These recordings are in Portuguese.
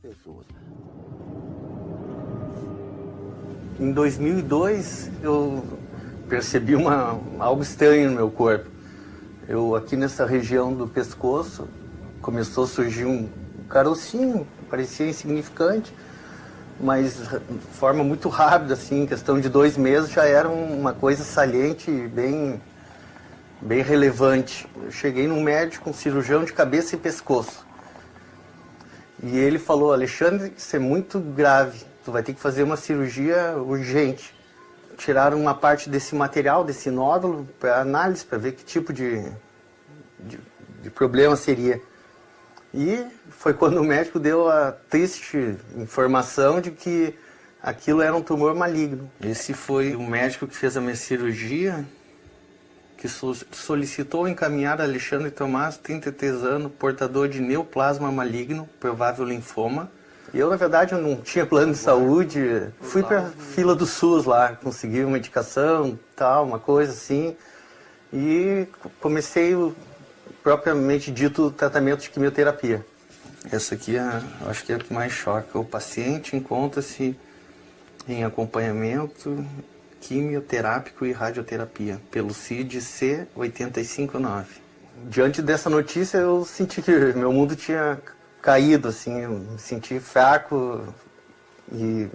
pessoas. Em 2002, eu percebi algo estranho no meu corpo. Aqui nessa região do pescoço, começou a surgir um carocinho, parecia insignificante, mas de forma muito rápida, assim, em questão de 2 meses, já era uma coisa saliente, bem relevante. Eu cheguei num médico, um cirurgião de cabeça e pescoço. E ele falou: Alexandre, isso é muito grave, tu vai ter que fazer uma cirurgia urgente. Tiraram uma parte desse material, desse nódulo, para análise, para ver que tipo de problema seria. E foi quando o médico deu a triste informação de que aquilo era um tumor maligno. Esse foi o médico que fez a minha cirurgia, que solicitou encaminhar Alexandre Tomás, 33 anos, portador de neoplasma maligno, provável linfoma. E eu, na verdade, eu não tinha plano de saúde, fui para a fila do SUS lá, consegui uma medicação, tal, uma coisa assim, e comecei propriamente dito tratamento de quimioterapia. Essa aqui eu acho que é o que mais choca. O paciente encontra-se em acompanhamento quimioterápico e radioterapia pelo CID-C 859. Diante dessa notícia, eu senti que meu mundo tinha caído, assim, eu me senti fraco, e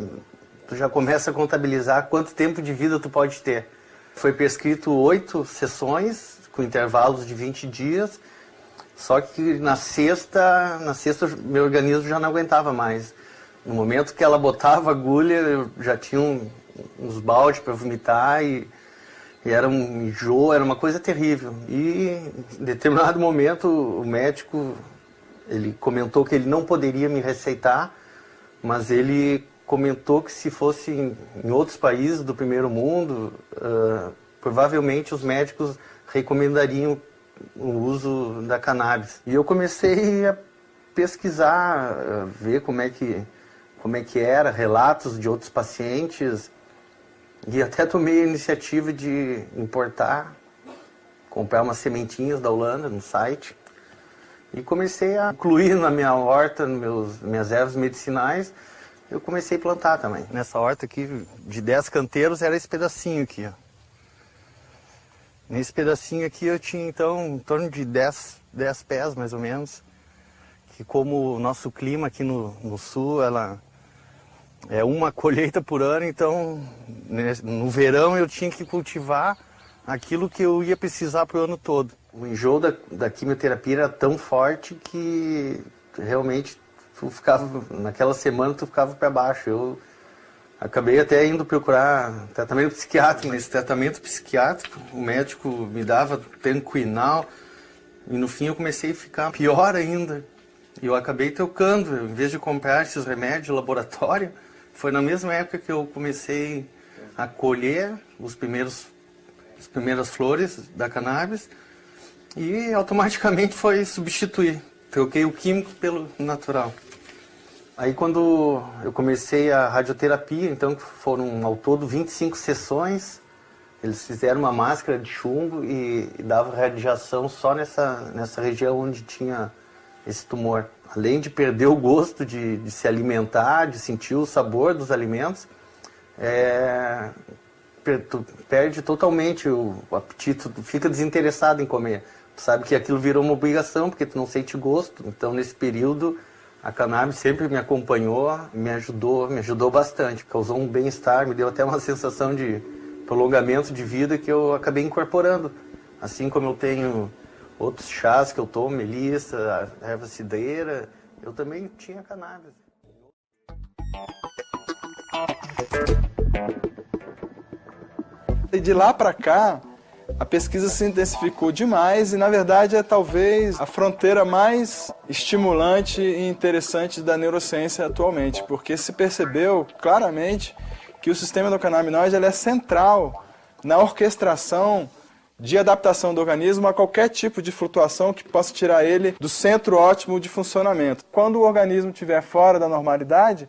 tu já começa a contabilizar quanto tempo de vida tu pode ter. Foi prescrito 8 sessões, com intervalos de 20 dias, só que na sexta meu organismo já não aguentava mais. No momento que ela botava a agulha, eu já tinha uns baldes para vomitar e era um enjoo, era uma coisa terrível. E em determinado momento o médico, ele comentou que ele não poderia me receitar, mas ele comentou que se fosse em outros países do primeiro mundo, provavelmente os médicos recomendariam o uso da cannabis. E eu comecei a pesquisar, a ver como é que era, relatos de outros pacientes, e até tomei a iniciativa de importar, comprar umas sementinhas da Holanda no site, e comecei a incluir na minha horta, minhas ervas medicinais, eu comecei a plantar também. Nessa horta aqui, de 10 canteiros, era esse pedacinho aqui, ó. Nesse pedacinho aqui eu tinha, então, em torno de 10 pés, mais ou menos, que como o nosso clima aqui no sul, ela é uma colheita por ano, então, no verão eu tinha que cultivar aquilo que eu ia precisar para o ano todo. O enjoo da quimioterapia era tão forte que realmente naquela semana tu ficava para baixo. Eu acabei até indo procurar tratamento psiquiátrico. Nesse tratamento psiquiátrico, o médico me dava Tanquinal e no fim eu comecei a ficar pior ainda. E eu acabei trocando, em vez de comprar esses remédios de laboratório, foi na mesma época que eu comecei a colher as primeiras flores da cannabis e automaticamente foi substituir. Troquei o químico pelo natural. Aí quando eu comecei a radioterapia, então foram ao todo 25 sessões, eles fizeram uma máscara de chumbo e davam radiação só nessa região onde tinha esse tumor. Além de perder o gosto de se alimentar, de sentir o sabor dos alimentos, tu perde totalmente o apetite, tu fica desinteressado em comer. Tu sabe que aquilo virou uma obrigação, porque tu não sente gosto. Então, nesse período, a cannabis sempre me acompanhou, me ajudou bastante. Causou um bem-estar, me deu até uma sensação de prolongamento de vida que eu acabei incorporando. Assim como eu tenho outros chás que eu tomo, melissa, erva cidreira, eu também tinha cannabis. E de lá para cá, a pesquisa se intensificou demais e, na verdade, é talvez a fronteira mais estimulante e interessante da neurociência atualmente, porque se percebeu claramente que o sistema endocannabinoide é central na orquestração de adaptação do organismo a qualquer tipo de flutuação que possa tirar ele do centro ótimo de funcionamento. Quando o organismo estiver fora da normalidade,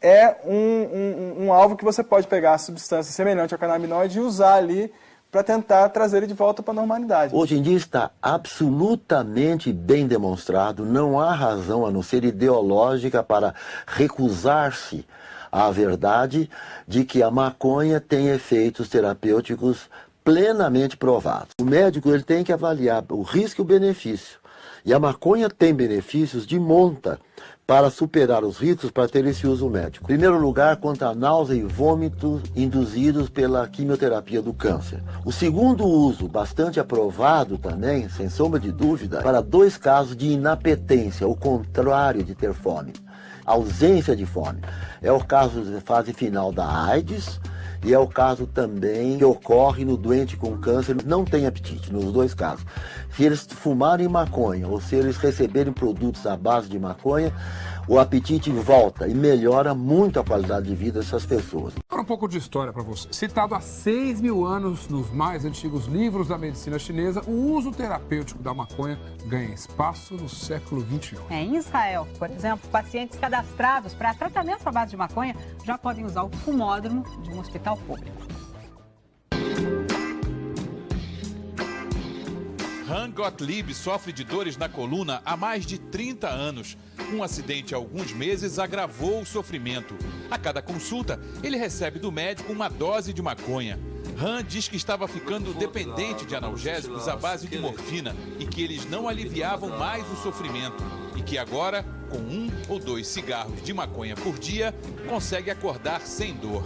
é um alvo que você pode pegar a substância semelhante ao canabinoide e usar ali para tentar trazer ele de volta para a normalidade. Hoje em dia está absolutamente bem demonstrado, não há razão a não ser ideológica para recusar-se à verdade de que a maconha tem efeitos terapêuticos plenamente provados. O médico ele tem que avaliar o risco e o benefício. E a maconha tem benefícios de monta para superar os riscos para ter esse uso médico. Em primeiro lugar, contra a náusea e vômitos induzidos pela quimioterapia do câncer. O segundo uso, bastante aprovado também, sem sombra de dúvida, para 2 casos de inapetência, o contrário de ter fome, ausência de fome. É o caso da fase final da AIDS e é o caso também que ocorre no doente com câncer, não tem apetite, nos 2 casos. Se eles fumarem maconha ou se eles receberem produtos à base de maconha, o apetite volta e melhora muito a qualidade de vida dessas pessoas. Agora um pouco de história para você. Citado há 6.000 anos nos mais antigos livros da medicina chinesa, o uso terapêutico da maconha ganha espaço no século XXI. Em Israel, por exemplo, pacientes cadastrados para tratamento à base de maconha já podem usar o fumódromo de um hospital público. Han Gottlieb sofre de dores na coluna há mais de 30 anos. Um acidente há alguns meses agravou o sofrimento. A cada consulta, ele recebe do médico uma dose de maconha. Han diz que estava ficando dependente de analgésicos à base de morfina e que eles não aliviavam mais o sofrimento. E que agora, com 1 ou 2 cigarros de maconha por dia, consegue acordar sem dor.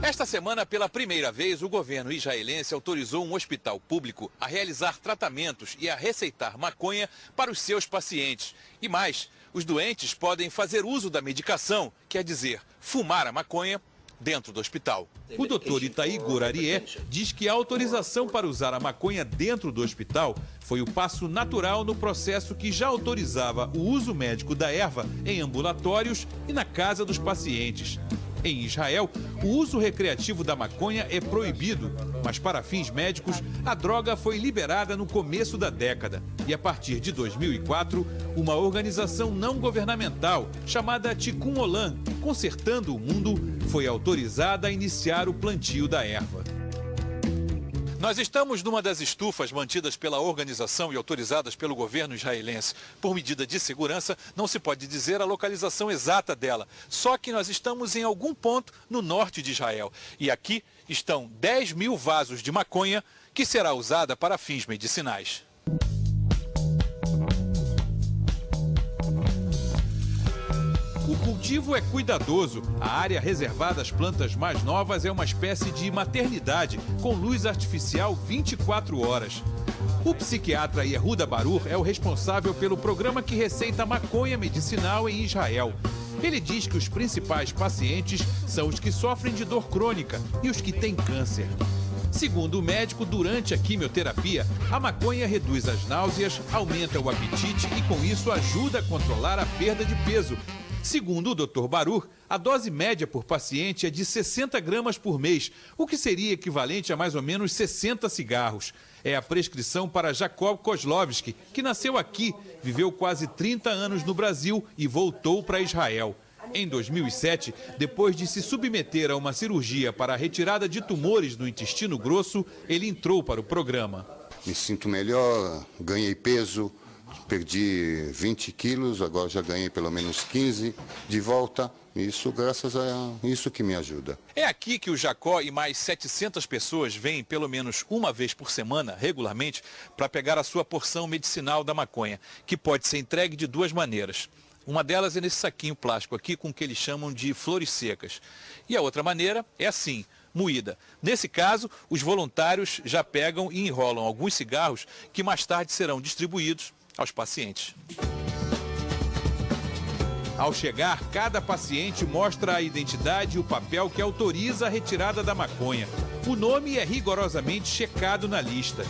Esta semana, pela primeira vez, o governo israelense autorizou um hospital público a realizar tratamentos e a receitar maconha para os seus pacientes. E mais, os doentes podem fazer uso da medicação, quer dizer, fumar a maconha, dentro do hospital. O doutor Itaigor Arié diz que a autorização para usar a maconha dentro do hospital foi o passo natural no processo que já autorizava o uso médico da erva em ambulatórios e na casa dos pacientes. Em Israel, o uso recreativo da maconha é proibido, mas para fins médicos, a droga foi liberada no começo da década. E a partir de 2004, uma organização não governamental chamada Tikkun Olam, Consertando o Mundo, foi autorizada a iniciar o plantio da erva. Nós estamos numa das estufas mantidas pela organização e autorizadas pelo governo israelense. Por medida de segurança, não se pode dizer a localização exata dela. Só que nós estamos em algum ponto no norte de Israel. E aqui estão 10.000 vasos de maconha que será usada para fins medicinais. O cultivo é cuidadoso. A área reservada às plantas mais novas é uma espécie de maternidade, com luz artificial 24 horas. O psiquiatra Yehuda Baruch é o responsável pelo programa que receita maconha medicinal em Israel. Ele diz que os principais pacientes são os que sofrem de dor crônica e os que têm câncer. Segundo o médico, durante a quimioterapia, a maconha reduz as náuseas, aumenta o apetite e, com isso, ajuda a controlar a perda de peso. Segundo o Dr. Baruch, a dose média por paciente é de 60 gramas por mês, o que seria equivalente a mais ou menos 60 cigarros. É a prescrição para Jacob Kozlovsky, que nasceu aqui, viveu quase 30 anos no Brasil e voltou para Israel. Em 2007, depois de se submeter a uma cirurgia para a retirada de tumores no intestino grosso, ele entrou para o programa. Me sinto melhor, ganhei peso. Perdi 20 quilos, agora já ganhei pelo menos 15 de volta. Isso graças a isso que me ajuda. É aqui que o Jacó e mais 700 pessoas vêm pelo menos uma vez por semana, regularmente, para pegar a sua porção medicinal da maconha, que pode ser entregue de 2 maneiras. Uma delas é nesse saquinho plástico aqui com o que eles chamam de flores secas. E a outra maneira é assim, moída. Nesse caso, os voluntários já pegam e enrolam alguns cigarros que mais tarde serão distribuídos aos pacientes. Ao chegar, cada paciente mostra a identidade e o papel que autoriza a retirada da maconha. O nome é rigorosamente checado na lista.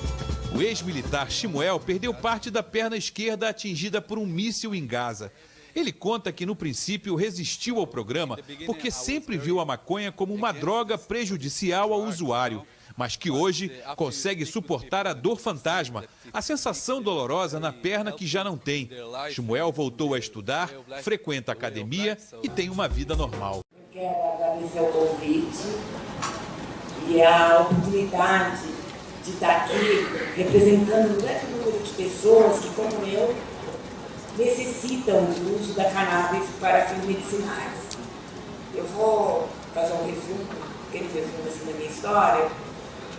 O ex-militar Shmuel perdeu parte da perna esquerda atingida por um míssil em Gaza. Ele conta que no princípio resistiu ao programa porque sempre viu a maconha como uma droga prejudicial ao usuário, mas que hoje consegue suportar a dor fantasma, a sensação dolorosa na perna que já não tem. Shmuel voltou a estudar, frequenta a academia e tem uma vida normal. Eu quero agradecer o convite e a oportunidade de estar aqui representando um grande número de pessoas que, como eu, necessitam do uso da cannabis para fins medicinais. Eu vou fazer um resumo, pequeno resumo assim da minha história.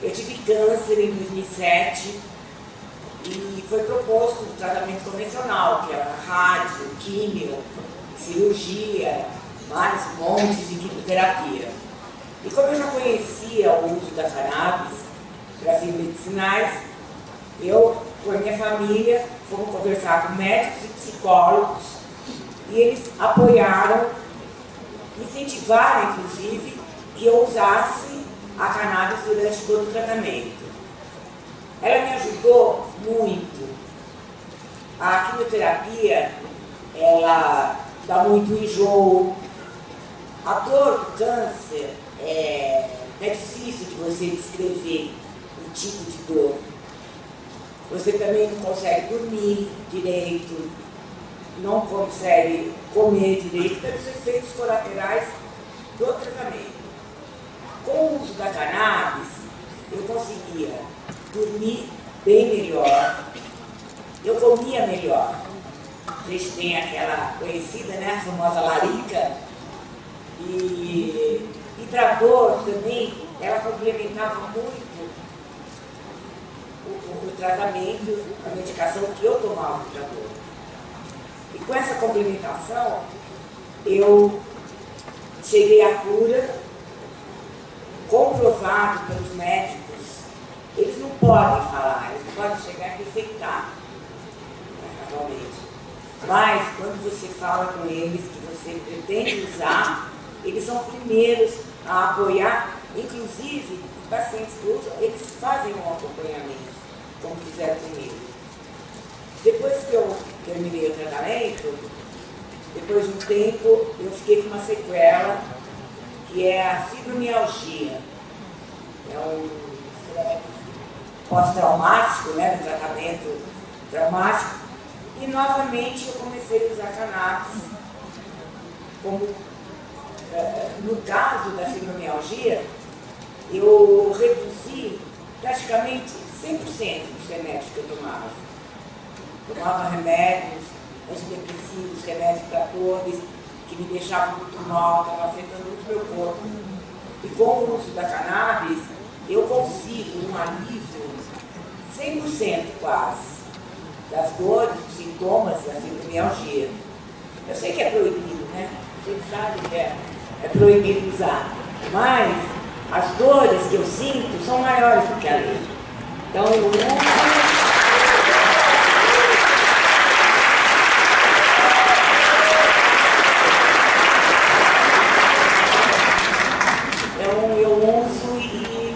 Eu tive câncer em 2007 e foi proposto um tratamento convencional, que era rádio, químio, cirurgia, mais montes de quimioterapia. E como eu já conhecia o uso da cannabis para fins medicinais, eu, com a minha família, fomos conversar com médicos e psicólogos e eles apoiaram, incentivaram, inclusive, que eu usasse a cannabis durante todo o tratamento. Ela me ajudou muito. A quimioterapia, ela dá muito enjoo. A dor do câncer é difícil de você descrever o tipo de dor. Você também não consegue dormir direito, não consegue comer direito, pelos efeitos colaterais do tratamento. Com o uso da cannabis, eu conseguia dormir bem melhor, eu comia melhor. A gente tem aquela conhecida, né, a famosa larica, e para dor também, ela complementava muito o tratamento, a medicação que eu tomava para dor. E com essa complementação, eu cheguei à cura, comprovado pelos médicos. Eles não podem falar, eles não podem chegar e receitar, atualmente. Mas, quando você fala com eles que você pretende usar, eles são primeiros a apoiar, inclusive, pacientes que usam, eles fazem um acompanhamento, como fizeram comigo. Depois que eu terminei o tratamento, depois de um tempo, eu fiquei com uma sequela, que é a fibromialgia. É um pós-traumático, né, do tratamento traumático. E novamente eu comecei a usar cannabis. Como, no caso da fibromialgia, eu reduzi praticamente 100% dos remédios que eu tomava. Tomava remédios antidepressivos, remédios para dores, que me deixavam muito mal, estavam afetando muito meu corpo. E com o uso da cannabis, eu consigo um alívio 100% quase das dores, dos sintomas da fibromialgia. Eu sei que é proibido, né? A gente sabe que é proibido usar, mas as dores que eu sinto são maiores do que a lei. Então eu uso e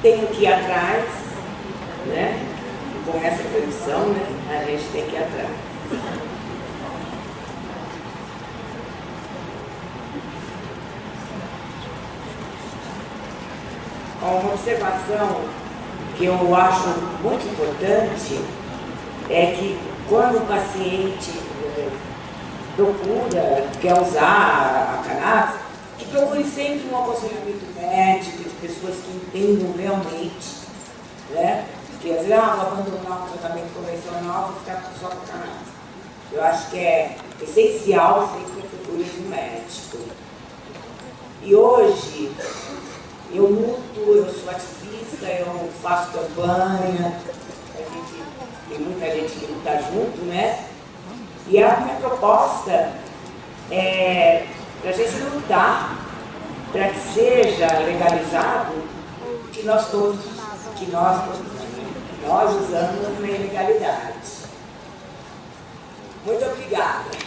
tenho que ir atrás, né? Com essa condição, né? A gente tem que ir atrás. Uma observação que eu acho muito importante é que quando o paciente procura, quer usar a cannabis, que procure sempre um aconselhamento médico, de pessoas que entendam realmente, né? Porque às vezes, vou abandonar o tratamento convencional, vou ficar só com cannabis. Eu acho que é essencial sempre procurar um médico. E hoje, eu luto, eu sou ativista, eu faço campanha, tem muita gente que luta junto, né? E a minha proposta é para a gente lutar para que seja legalizado que nós usamos na ilegalidade. Muito obrigada.